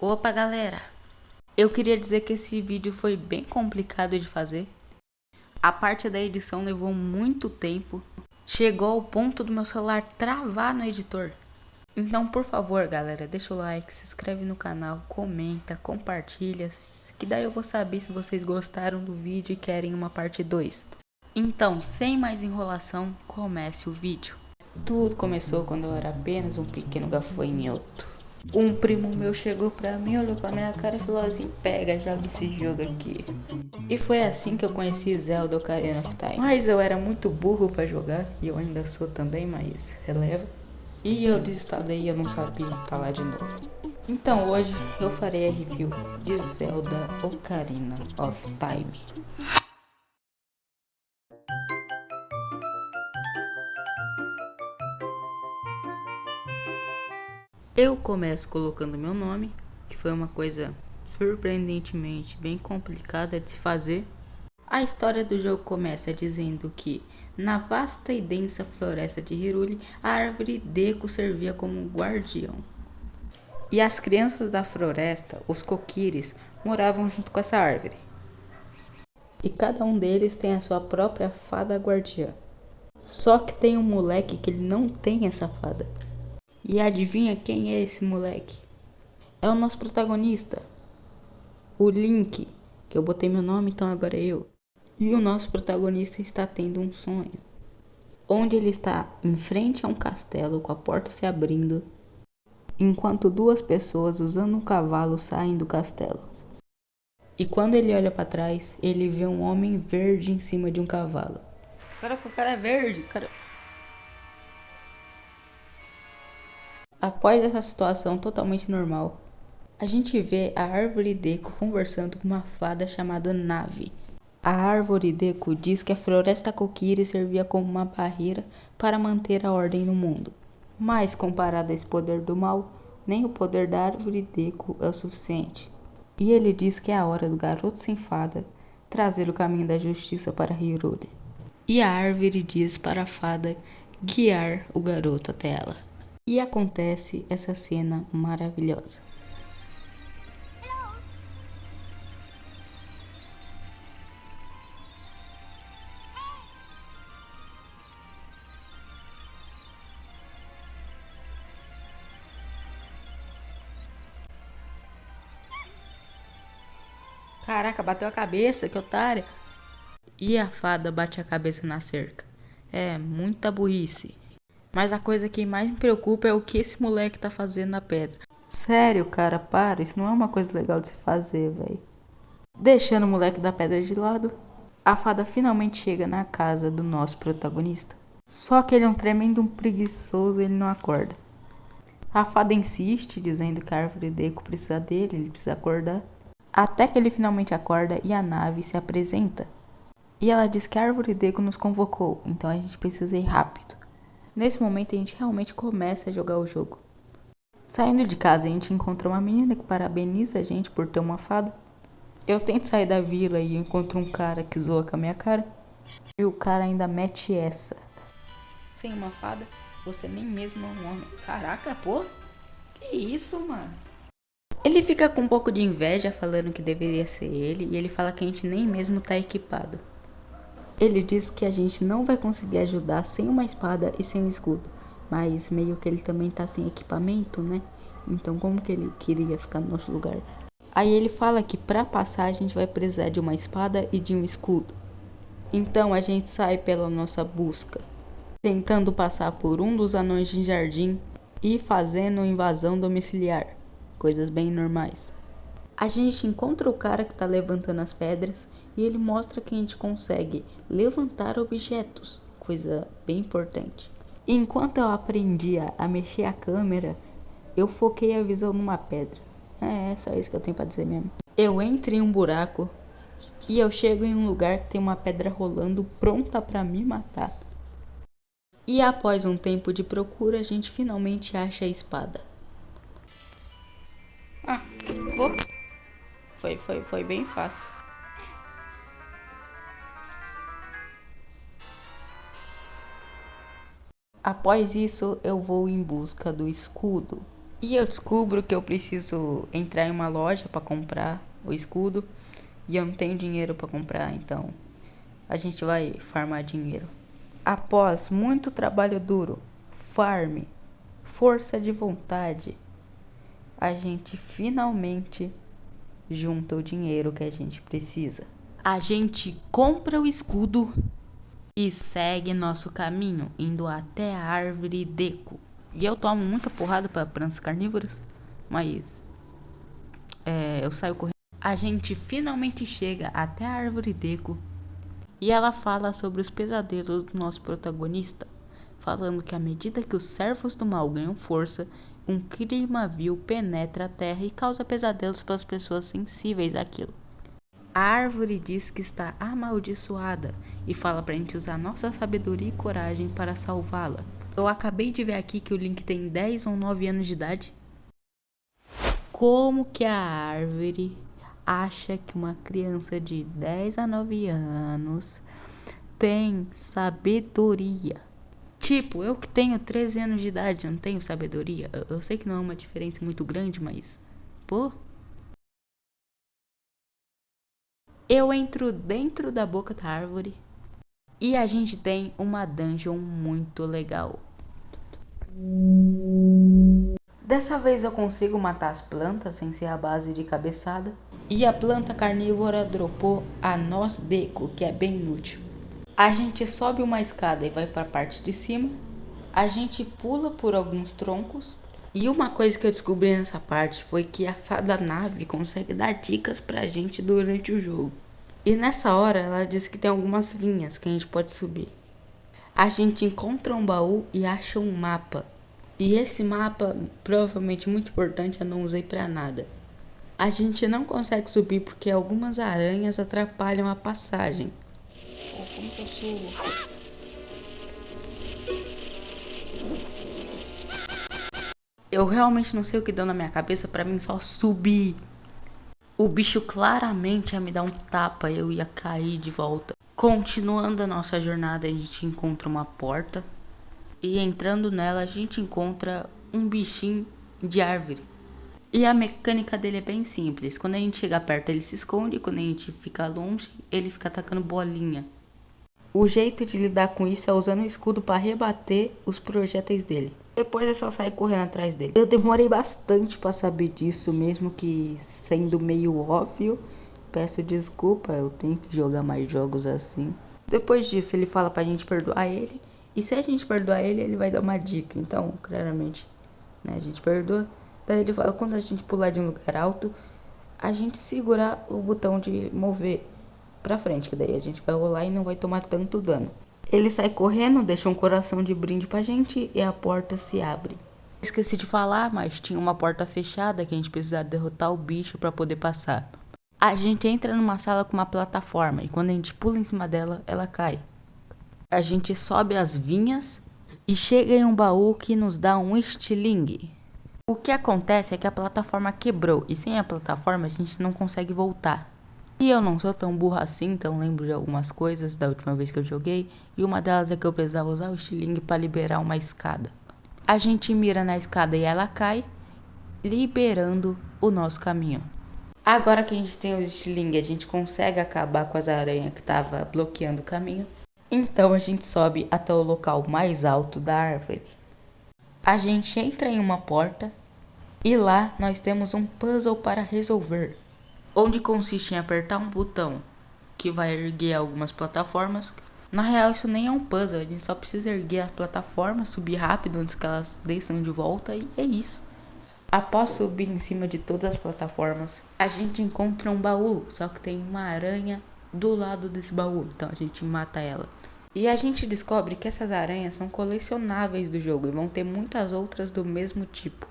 Opa, galera! Eu queria dizer que esse vídeo foi bem complicado de fazer. A parte da edição levou muito tempo. Chegou ao ponto do meu celular travar no editor. Então, por favor, galera, deixa o like, se inscreve no canal, comenta, compartilha, que daí eu vou saber se vocês gostaram do vídeo e querem uma parte 2. Então, sem mais enrolação, comece o vídeo. Tudo começou quando eu era apenas um pequeno gafanhoto. Um primo meu chegou pra mim, olhou pra minha cara e falou assim: pega, joga esse jogo aqui. E foi assim que eu conheci Zelda Ocarina of Time. Mas eu era muito burro pra jogar, e eu ainda sou também, mas releva. E eu desinstalei e eu não sabia instalar de novo. Então hoje eu farei a review de Zelda Ocarina of Time. Eu começo colocando meu nome, que foi uma coisa surpreendentemente bem complicada de se fazer. A história do jogo começa dizendo que, na vasta e densa floresta de Hyrule, a árvore Deku servia como guardião. E as crianças da floresta, os Kokiris, moravam junto com essa árvore. E cada um deles tem a sua própria fada guardiã. Só que tem um moleque que ele não tem essa fada. E adivinha quem é esse moleque? É o nosso protagonista, o Link, que eu botei meu nome, então agora é eu. E o nosso protagonista está tendo um sonho, onde ele está em frente a um castelo com a porta se abrindo, enquanto duas pessoas usando um cavalo saem do castelo. E quando ele olha para trás, ele vê um homem verde em cima de um cavalo. Caraca, o cara é verde, cara. Após essa situação totalmente normal, a gente vê a árvore Deku conversando com uma fada chamada Navi. A árvore Deku diz que a floresta Kokiri servia como uma barreira para manter a ordem no mundo. Mas comparado a esse poder do mal, nem o poder da árvore Deku é o suficiente. E ele diz que é a hora do garoto sem fada trazer o caminho da justiça para Hyrule. E a árvore diz para a fada guiar o garoto até ela. E acontece essa cena maravilhosa. Caraca, bateu a cabeça, que otária. E a fada bate a cabeça na cerca. É, muita burrice. Mas a coisa que mais me preocupa é o que esse moleque tá fazendo na pedra. Sério, cara, para. Isso não é uma coisa legal de se fazer, velho. Deixando o moleque da pedra de lado, a fada finalmente chega na casa do nosso protagonista. Só que ele é um tremendo preguiçoso e ele não acorda. A fada insiste, dizendo que a árvore Deku precisa dele, ele precisa acordar. Até que ele finalmente acorda e a nave se apresenta. E ela diz que a árvore Deku nos convocou, então a gente precisa ir rápido. Nesse momento a gente realmente começa a jogar o jogo. Saindo de casa a gente encontra uma menina que parabeniza a gente por ter uma fada. Eu tento sair da vila e encontro um cara que zoa com a minha cara. E o cara ainda mete essa: sem uma fada, você nem mesmo é um homem. Caraca, pô. Que isso, mano? Ele fica com um pouco de inveja falando que deveria ser ele. E ele fala que a gente nem mesmo tá equipado. Ele diz que a gente não vai conseguir ajudar sem uma espada e sem um escudo. Mas meio que ele também tá sem equipamento, né? Então como que ele queria ficar no nosso lugar? Aí ele fala que pra passar a gente vai precisar de uma espada e de um escudo. Então a gente sai pela nossa busca, tentando passar por um dos anões de jardim e fazendo invasão domiciliar. Coisas bem normais. A gente encontra o cara que tá levantando as pedras e ele mostra que a gente consegue levantar objetos, coisa bem importante. Enquanto eu aprendia a mexer a câmera, eu foquei a visão numa pedra. É só isso que eu tenho pra dizer mesmo. Eu entro em um buraco e eu chego em um lugar que tem uma pedra rolando pronta pra me matar. E após um tempo de procura, a gente finalmente acha a espada. Ah, foi bem fácil. Após isso, eu vou em busca do escudo. E eu descubro que eu preciso entrar em uma loja para comprar o escudo e eu não tenho dinheiro para comprar, então a gente vai farmar dinheiro. Após muito trabalho duro, farm, força de vontade, a gente finalmente junta o dinheiro que a gente precisa. A gente compra o escudo e segue nosso caminho, indo até a árvore Deco. E eu tomo muita porrada para plantas carnívoras, mas eu saio correndo. A gente finalmente chega até a árvore Deco e ela fala sobre os pesadelos do nosso protagonista, falando que à medida que os servos do mal ganham força, um clima vil penetra a terra e causa pesadelos para as pessoas sensíveis àquilo. A árvore diz que está amaldiçoada e fala pra gente usar nossa sabedoria e coragem para salvá-la. Eu acabei de ver aqui que o Link tem 10 ou 9 anos de idade. Como que a árvore acha que uma criança de 10 a 9 anos tem sabedoria? Tipo, eu que tenho 13 anos de idade, não tenho sabedoria. Eu sei que não é uma diferença muito grande, mas... Pô... Eu entro dentro da boca da árvore e a gente tem uma dungeon muito legal. Dessa vez eu consigo matar as plantas sem ser a base de cabeçada. E a planta carnívora dropou a noz deco, que é bem inútil. A gente sobe uma escada e vai para a parte de cima. A gente pula por alguns troncos. E uma coisa que eu descobri nessa parte foi que a fada nave consegue dar dicas pra gente durante o jogo. E nessa hora ela diz que tem algumas vinhas que a gente pode subir. A gente encontra um baú e acha um mapa. E esse mapa, provavelmente muito importante, eu não usei pra nada. A gente não consegue subir porque algumas aranhas atrapalham a passagem. Como que eu subo? Eu realmente não sei o que deu na minha cabeça pra mim só subir. O bicho claramente ia me dar um tapa e eu ia cair de volta. Continuando a nossa jornada, a gente encontra uma porta. E entrando nela, a gente encontra um bichinho de árvore. E a mecânica dele é bem simples. Quando a gente chega perto, ele se esconde. Quando a gente fica longe, ele fica atacando bolinha. O jeito de lidar com isso é usando o escudo para rebater os projéteis dele. Depois é só sair correndo atrás dele. Eu demorei bastante para saber disso, mesmo que sendo meio óbvio. Peço desculpa, eu tenho que jogar mais jogos assim. Depois disso, ele fala pra gente perdoar ele. E se a gente perdoar ele, ele vai dar uma dica. Então, claramente, né, a gente perdoa. Daí ele fala, quando a gente pular de um lugar alto, a gente segurar o botão de mover pra frente, que daí a gente vai rolar e não vai tomar tanto dano. Ele sai correndo, deixa um coração de brinde pra gente e a porta se abre. Esqueci de falar, mas tinha uma porta fechada que a gente precisava derrotar o bicho pra poder passar. A gente entra numa sala com uma plataforma e quando a gente pula em cima dela, ela cai. A gente sobe as vinhas e chega em um baú que nos dá um estilingue. O que acontece é que a plataforma quebrou e sem a plataforma a gente não consegue voltar. E eu não sou tão burra assim, então lembro de algumas coisas da última vez que eu joguei. E uma delas é que eu precisava usar o estilingue para liberar uma escada. A gente mira na escada e ela cai, liberando o nosso caminho. Agora que a gente tem o estilingue, a gente consegue acabar com as aranhas que estavam bloqueando o caminho. Então a gente sobe até o local mais alto da árvore. A gente entra em uma porta e lá nós temos um puzzle para resolver, onde consiste em apertar um botão que vai erguer algumas plataformas. Na real isso nem é um puzzle, a gente só precisa erguer as plataformas, subir rápido antes que elas desçam de volta e é isso. Após subir em cima de todas as plataformas, a gente encontra um baú, só que tem uma aranha do lado desse baú, então a gente mata ela. E a gente descobre que essas aranhas são colecionáveis do jogo e vão ter muitas outras do mesmo tipo.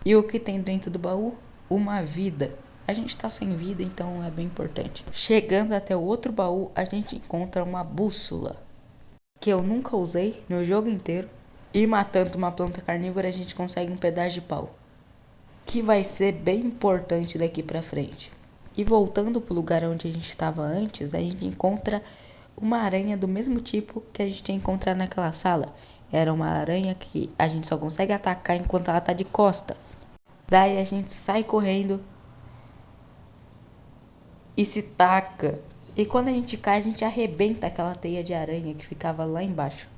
E o que tem dentro do baú? Uma vida. A gente tá sem vida, então é bem importante. Chegando até o outro baú, a gente encontra uma bússola, que eu nunca usei no jogo inteiro. E matando uma planta carnívora, a gente consegue um pedaço de pau, que vai ser bem importante daqui pra frente. E voltando pro lugar onde a gente estava antes, a gente encontra uma aranha do mesmo tipo que a gente tinha encontrado naquela sala. Era uma aranha que a gente só consegue atacar enquanto ela tá de costa. Daí a gente sai correndo e se taca. E quando a gente cai, a gente arrebenta aquela teia de aranha que ficava lá embaixo.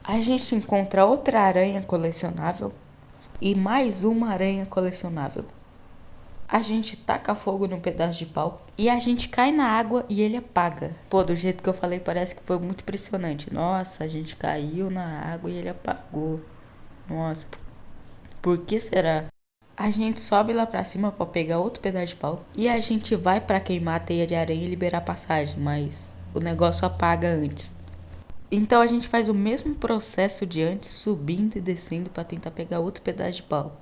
A gente encontra outra aranha colecionável e mais uma aranha colecionável. A gente taca fogo num pedaço de pau e a gente cai na água e ele apaga. Pô, do jeito que eu falei, parece que foi muito impressionante. Nossa, a gente caiu na água e ele apagou. Nossa, por que será? A gente sobe lá pra cima pra pegar outro pedaço de pau e a gente vai pra queimar a teia de aranha e liberar a passagem, mas o negócio apaga antes. Então a gente faz o mesmo processo de antes, subindo e descendo pra tentar pegar outro pedaço de pau.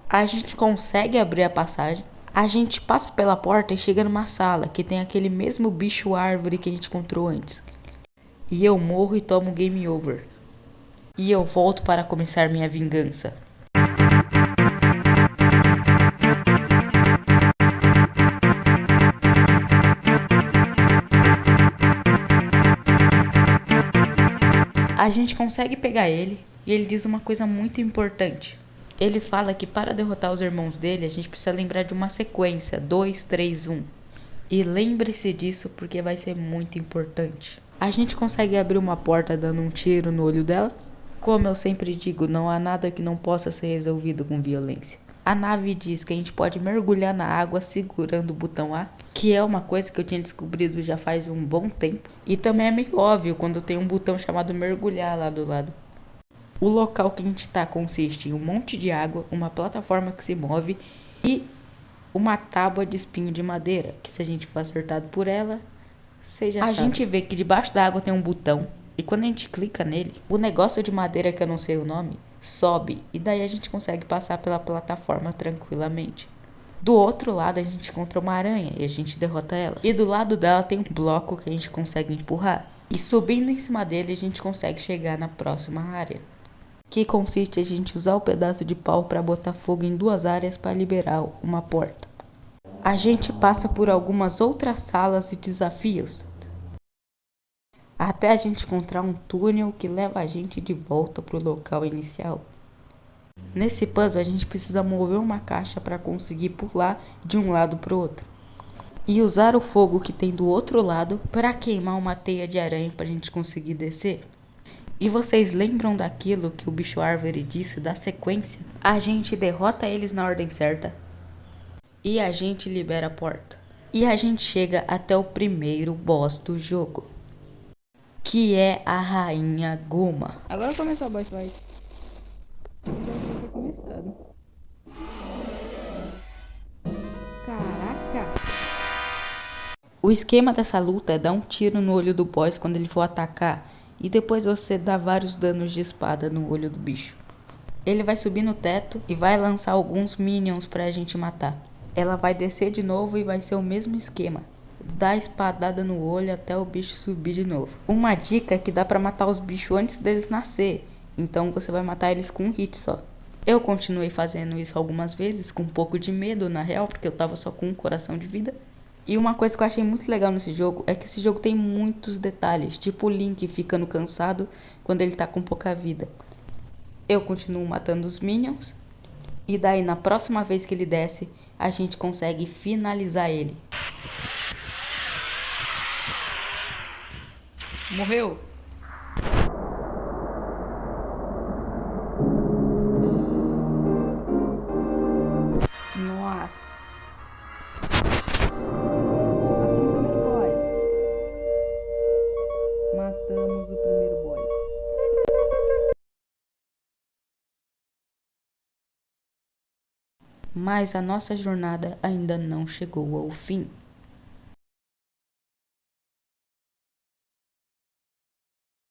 A gente consegue abrir a passagem. A gente passa pela porta e chega numa sala que tem aquele mesmo bicho árvore que a gente encontrou antes. E eu morro e tomo game over. E eu volto para começar minha vingança. A gente consegue pegar ele e ele diz uma coisa muito importante. Ele fala que para derrotar os irmãos dele, a gente precisa lembrar de uma sequência, 2, 3, 1. E lembre-se disso porque vai ser muito importante. A gente consegue abrir uma porta dando um tiro no olho dela? Como eu sempre digo, não há nada que não possa ser resolvido com violência. A nave diz que a gente pode mergulhar na água segurando o botão A, que é uma coisa que eu tinha descobrido já faz um bom tempo. E também é meio óbvio quando tem um botão chamado mergulhar lá do lado. O local que a gente está consiste em um monte de água, uma plataforma que se move e uma tábua de espinho de madeira, que se a gente for acertado por ela, você já sabe. A gente vê que debaixo da água tem um botão e quando a gente clica nele, o negócio de madeira que eu não sei o nome, sobe e daí a gente consegue passar pela plataforma tranquilamente. Do outro lado a gente encontra uma aranha e a gente derrota ela. E do lado dela tem um bloco que a gente consegue empurrar. E subindo em cima dele a gente consegue chegar na próxima área, que consiste em a gente usar o pedaço de pau para botar fogo em duas áreas para liberar uma porta. A gente passa por algumas outras salas e desafios, até a gente encontrar um túnel que leva a gente de volta para o local inicial. Nesse puzzle a gente precisa mover uma caixa para conseguir pular de um lado para o outro. E usar o fogo que tem do outro lado para queimar uma teia de aranha para a gente conseguir descer. E vocês lembram daquilo que o bicho árvore disse da sequência? A gente derrota eles na ordem certa. E a gente libera a porta. E a gente chega até o primeiro boss do jogo, que é a Rainha Goma. Agora começou a boss fight. Já tinha começado. Caraca! O esquema dessa luta é dar um tiro no olho do boss quando ele for atacar e depois você dá vários danos de espada no olho do bicho. Ele vai subir no teto e vai lançar alguns minions pra gente matar. Ela vai descer de novo e vai ser o mesmo esquema. Dá espadada no olho até o bicho subir de novo. Uma dica é que dá pra matar os bichos antes deles nascer. Então você vai matar eles com um hit só. Eu continuei fazendo isso algumas vezes com um pouco de medo na real, porque eu tava só com um coração de vida. E uma coisa que eu achei muito legal nesse jogo é que esse jogo tem muitos detalhes, tipo o Link ficando cansado quando ele tá com pouca vida. Eu continuo matando os minions e daí na próxima vez que ele desce, a gente consegue finalizar ele. Morreu! Nossa! Matamos o primeiro boy. Mas a nossa jornada ainda não chegou ao fim.